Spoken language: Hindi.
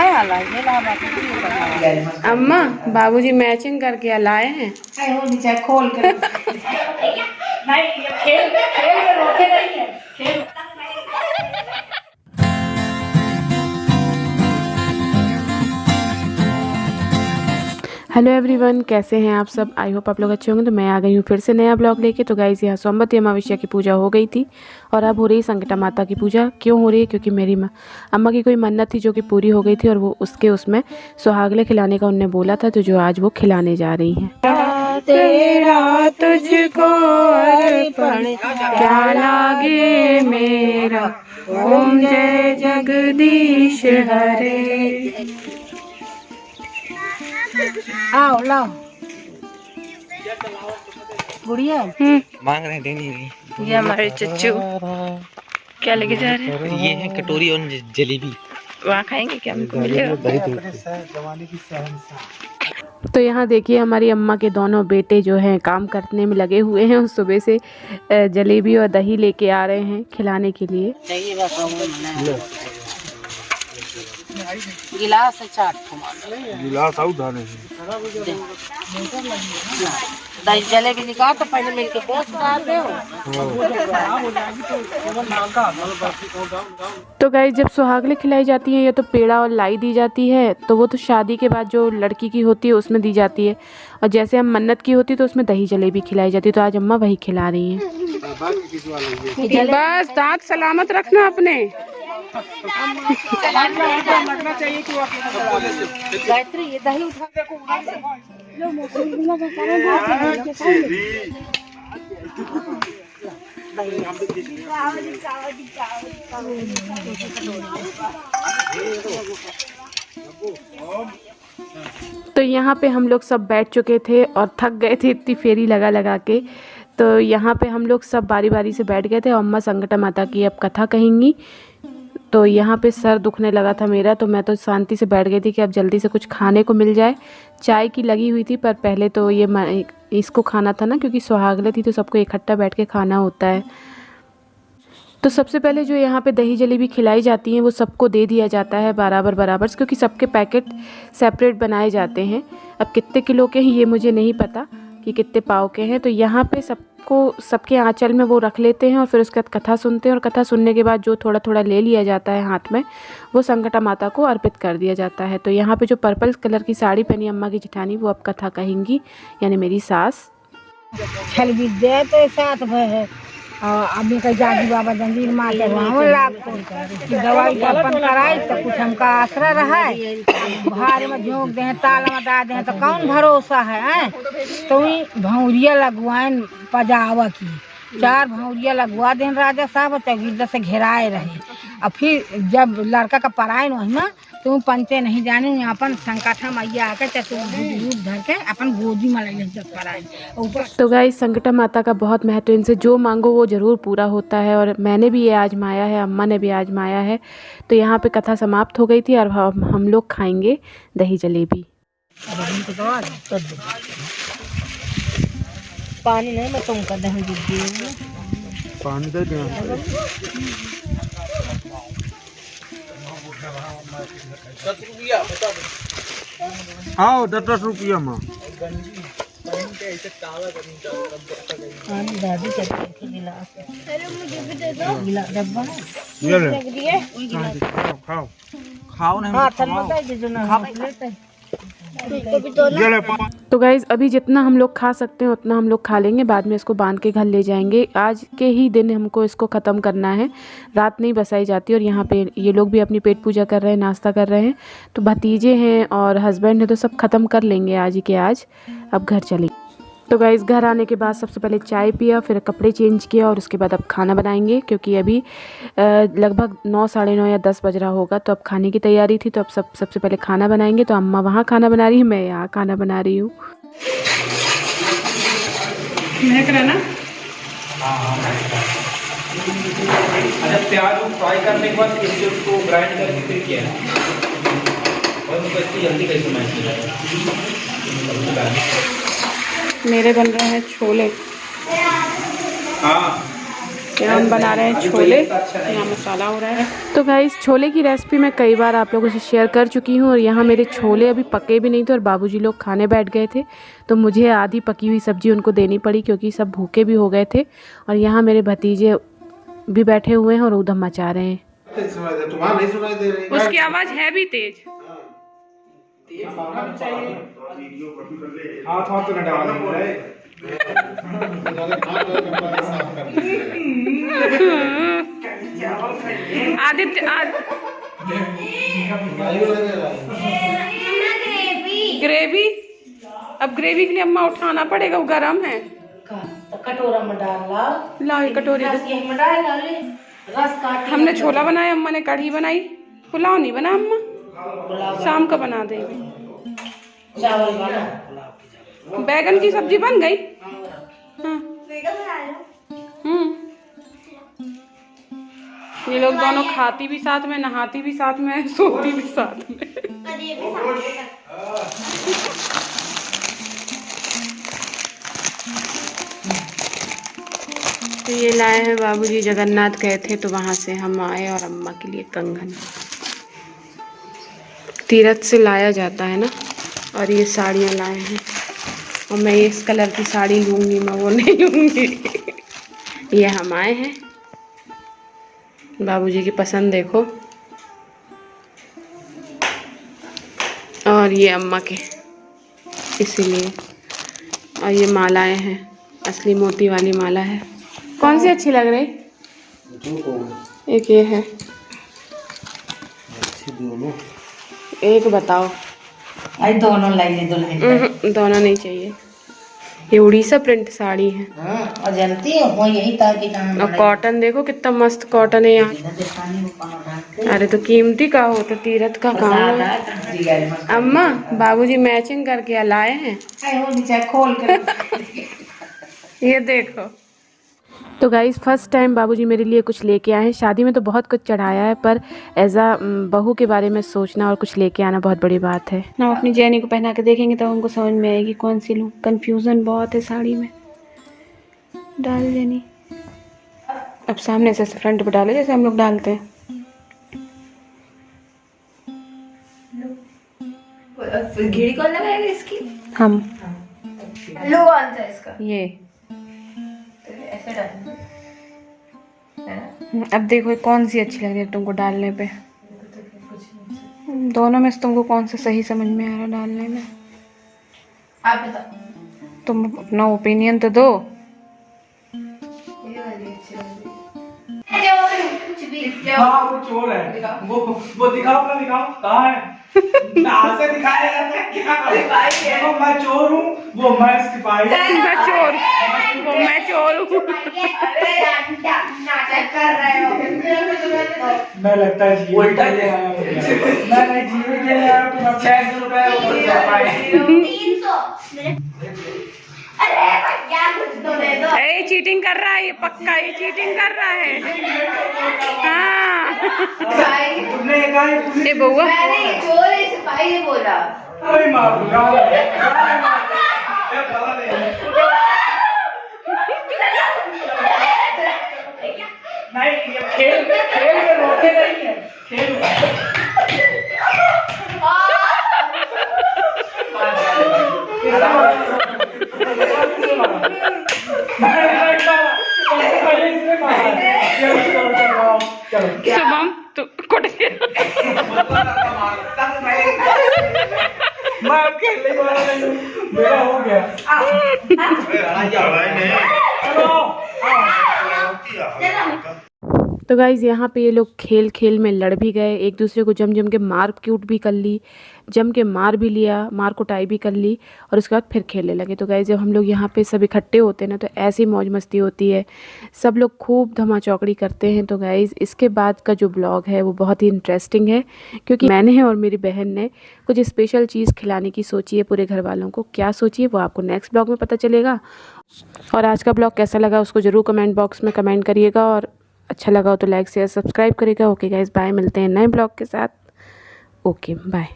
वाला है। अम्मा बाबूजी मैचिंग करके लाए हैं। खोल कर नहीं, ये खेल में रोके नहीं है, खेल। हेलो एवरीवन, कैसे हैं आप सब? आई होप आप लोग अच्छे होंगे। तो मैं आ गई हूँ फिर से नया ब्लॉग लेके। तो गाइस, यहाँ सोमवती अमावस्या की पूजा हो गई थी और अब हो रही संकटा माता की पूजा। क्यों हो रही है? क्योंकि मेरी अम्मा की कोई मन्नत थी जो कि पूरी हो गई थी और वो उसमें सुहागले खिलाने का उनने बोला था, तो जो आज वो खिलाने जा रही हैं। तेरा तुझको अर्पण क्या लागे मेरा, ओम जय जगदीश हरे। आओ लाओ गुड़िया मांग रहे हैं, दे नहीं रही। ये हमारे चच्चू क्या लेके जा रहे हैं? ये है कटोरी और जलेबी। वहाँ खाएंगे क्या? हमको मिलेगा। तो यहाँ देखिए, हमारी अम्मा के दोनों बेटे जो हैं काम करने में लगे हुए हैं। सुबह से जलेबी और दही लेके आ रहे हैं खिलाने के लिए। गिलास चाट गिलास आउ धाने दही जलेबी निकाल तो पहले मिलके पोस्ट डाल दो। तो गाइस, जब सुहागले खिलाई जाती है या तो पेड़ा और लाई दी जाती है, तो वो तो शादी के बाद जो लड़की की होती है उसमें दी जाती है, और जैसे हम मन्नत की होती है तो उसमें दही जलेबी खिलाई जाती है। तो आज अम्मा वही खिला रही हैं। बस दांत सलामत रखना अपने। लगना चाहिए कि गायत्री ये दही उठा तो यहाँ पे हम लोग सब बैठ चुके थे और थक गए थे इतनी फेरी लगा लगा के। तो यहाँ पे हम लोग सब बारी बारी से बैठ गए थे और अम्मा संकटा माता की अब कथा कहेंगी। तो यहाँ पे सर दुखने लगा था मेरा, तो मैं तो शांति से बैठ गई थी कि अब जल्दी से कुछ खाने को मिल जाए। चाय की लगी हुई थी, पर पहले तो ये इसको खाना था ना, क्योंकि सुहागले थी तो सबको इकट्ठा बैठ के खाना होता है। तो सबसे पहले जो यहाँ पे दही जलेबी खिलाई जाती हैं वो सबको दे दिया जाता है बराबर बराबर, क्योंकि सबके पैकेट सेपरेट बनाए जाते हैं। अब कितने किलो के हैं ये मुझे नहीं पता कि कितने पाव के हैं। तो यहाँ पे सबके आंचल में वो रख लेते हैं और फिर उसके बाद कथा सुनते हैं, और कथा सुनने के बाद जो थोड़ा थोड़ा ले लिया जाता है हाथ में, वो संकटा माता को अर्पित कर दिया जाता है। तो यहाँ पे जो पर्पल कलर की साड़ी पहनी अम्मा की जेठानी, वो अब कथा कहेंगी, यानी मेरी सास। छल विद्या तो साथ है अभी का जागी बाबा जंजीर माँ के लाभ दवाई अपन कराई तो कुछ हमका आसरा रहा है। भार में झोंक दे ताल में डाल दे तो कौन भरोसा है? तो भौरिया लगवाएं पजावा की 4 भौरिया लगवा दे राजा साहब, चौकीदार से घेराए रहे। और फिर जब लड़का का पराए वही ना तुम पंचे नहीं जाने, अपन संकटा मैया आकर चतुर्भुज धर के अपन गोदी में ले पराए ऊपर। तो गाइस, संकटा माता का बहुत महत्व, इनसे जो मांगो वो ज़रूर पूरा होता है, और मैंने भी ये आजमाया है, अम्मा ने भी आजमाया है। तो यहाँ पे कथा समाप्त हो गई थी और हम लोग खाएंगे दही जलेबी। पानी नहीं, मैं तुमका दही पानी दे दे। आओ 10 रुपया में दादी चलती गिलास गिलास डब्बा खाओ खाओ नहीं। हाँ चल बताइए जो ना लेते। तो गाइज़, अभी जितना हम लोग खा सकते हैं उतना हम लोग खा लेंगे, बाद में इसको बांध के घर ले जाएंगे। आज के ही दिन हमको इसको ख़त्म करना है, रात नहीं बसाई जाती। और यहाँ पे ये लोग भी अपनी पेट पूजा कर रहे हैं, नाश्ता कर रहे हैं। तो भतीजे हैं और हस्बैंड हैं, तो सब ख़त्म कर लेंगे आज ही के आज। अब घर चलेंगे। तो गाइस, घर आने के बाद सबसे पहले चाय पिया, फिर कपड़े चेंज किया, और उसके बाद अब खाना बनाएंगे, क्योंकि अभी लगभग 9, साढ़े 9 या 10 बज रहा होगा। तो अब खाने की तैयारी थी, तो अब सबसे पहले खाना बनाएंगे। तो अम्मा वहाँ खाना बना रही है, मैं यहाँ खाना बना रही हूँ। महक रहा ना? अच्छा, प्याज को फ्राई करने के बाद इससे उसको ग्राइंड करके फिर किया और उसको इतनी जल्दी कैसे मैश किया? मेरे बन रहे हैं छोले। हाँ, यहाँ हम बना रहे हैं छोले, यहाँ मसाला हो रहा है। तो गाइस छोले की रेसिपी मैं कई बार आप लोगों से शेयर कर चुकी हूँ और यहाँ मेरे छोले अभी पके भी नहीं थे और बाबूजी लोग खाने बैठ गए थे, तो मुझे आधी पकी हुई सब्ज़ी उनको देनी पड़ी क्योंकि सब भूखे भी हो गए थे। और यहाँ मेरे भतीजे भी बैठे हुए हैं और ऊधम मचा रहे हैं। उसकी आवाज़ है भी तेज। आदित्य ग्रेवी, अब ग्रेवी के लिए अम्मा उठाना पड़ेगा, वो गरम है। कटोरा में डाल ला कटोरी। हमने छोला बनाया, अम्मा ने कढ़ी बनाई। पुलाव नहीं बना अम्मा, शाम का बना देंगे। चावल बना, बैगन की सब्जी बन गई। ये लोग दोनों खाती भी साथ में, नहाती भी साथ में, सोती भी साथ में। तो ये लाए हैं बाबूजी, जगन्नाथ गए थे तो वहाँ से हम आए और अम्मा के लिए कंगन। तीरथ से लाया जाता है ना। और ये साड़ियाँ लाए हैं और मैं इस कलर की साड़ी लूँगी, मैं वो नहीं लूँगी। ये हम आए हैं, बाबूजी की पसंद देखो। और ये अम्मा के, इसीलिए। और ये मालाएं हैं, असली मोती वाली माला है। कौन सी अच्छी लग रही? एक ये है, एक बताओ। आई दोनों लाइए, दुल्हन दोनों नहीं चाहिए। ये उड़ीसा प्रिंट साड़ी है। और जानती है वो यही ताकि काम। और कॉटन देखो कितना मस्त कॉटन है यहाँ। अरे तो कीमती का हो तो तीरथ का काम है। अम्मा बाबूजी मैचिंग करके लाए हैं। खोल कर ये देखो। तो गाइस फर्स्ट टाइम बाबूजी मेरे लिए कुछ लेके आए हैं। शादी में तो बहुत कुछ चढ़ाया है, पर एज आ बहू के बारे में सोचना और कुछ लेके आना बहुत बड़ी बात है। हम अपनी जैनी को पहना के देखेंगे तो हमको समझ में आएगी कौन सी लूँ। कन्फ्यूज़न बहुत है साड़ी में। डाल जैनी, अब सामने से फ्रंट पर डाले जैसे हम लोग डालते हैं। घी कौन लगाएगा इसकी? हम लो आंसर इसका ये ऐसे डाल। अब देखो कौन सी अच्छी लग रही है तुमको डालने पे। दोनों में से तुमको कौन सा सही समझ में आ रहा डालने में? आप बताओ, तुम अपना ओपिनियन तो दो। ये वाली अच्छी लग रही है। हाँ वो चोर है, वो दिखाओ, अपना दिखाओ, कहाँ है? कहाँ से दिखाएगा? क्या देखो मैं चोर हूँ, वो मैं सिपाही हूँ। मैं चोर, वो मैं चोर हूँ। नाटक कर रहे हो। मैं लगता है जी उल्टा ले आया हूँ। मैं जीवित ले आया हूँ, तुम 600 रुपए 300। अरे भैया कुछ तो दे दो। ए चीटिंग कर रहा है ये, पक्का ये चीटिंग कर रहा है। हाँ तुमने कहा ये बउआ मैंने चोर है सिपाही है बोला। अरे मारूंगा। नहीं ये खेल में रोके नहीं है, खेल शुभम तू कुट मैं अब खेलने वाला नहीं हूँ, मेरा हो गया। तो गाइज़ यहाँ पे ये लोग खेल खेल में लड़ भी गए, एक दूसरे को जम जम के मार क्यूट भी कर ली, जम के मार भी लिया, मार कुटाई भी कर ली और उसके बाद फिर खेलने लगे। तो गाइज़ जब हम लोग यहाँ पे सब इकट्ठे होते हैं ना तो ऐसी मौज मस्ती होती है, सब लोग खूब धमा चौकड़ी करते हैं। तो गाइज़ इसके बाद का जो ब्लॉग है वो बहुत ही इंटरेस्टिंग है क्योंकि मैंने और मेरी बहन ने कुछ स्पेशल चीज़ खिलाने की सोची है पूरे घर वालों को। क्या सोची है वो आपको नेक्स्ट ब्लॉग में पता चलेगा। और आज का ब्लॉग कैसा लगा उसको ज़रूर कमेंट बॉक्स में कमेंट करिएगा और अच्छा लगा हो तो लाइक शेयर सब्सक्राइब करिएगा। ओके गाइस बाय, मिलते हैं नए ब्लॉग के साथ। Okay bye.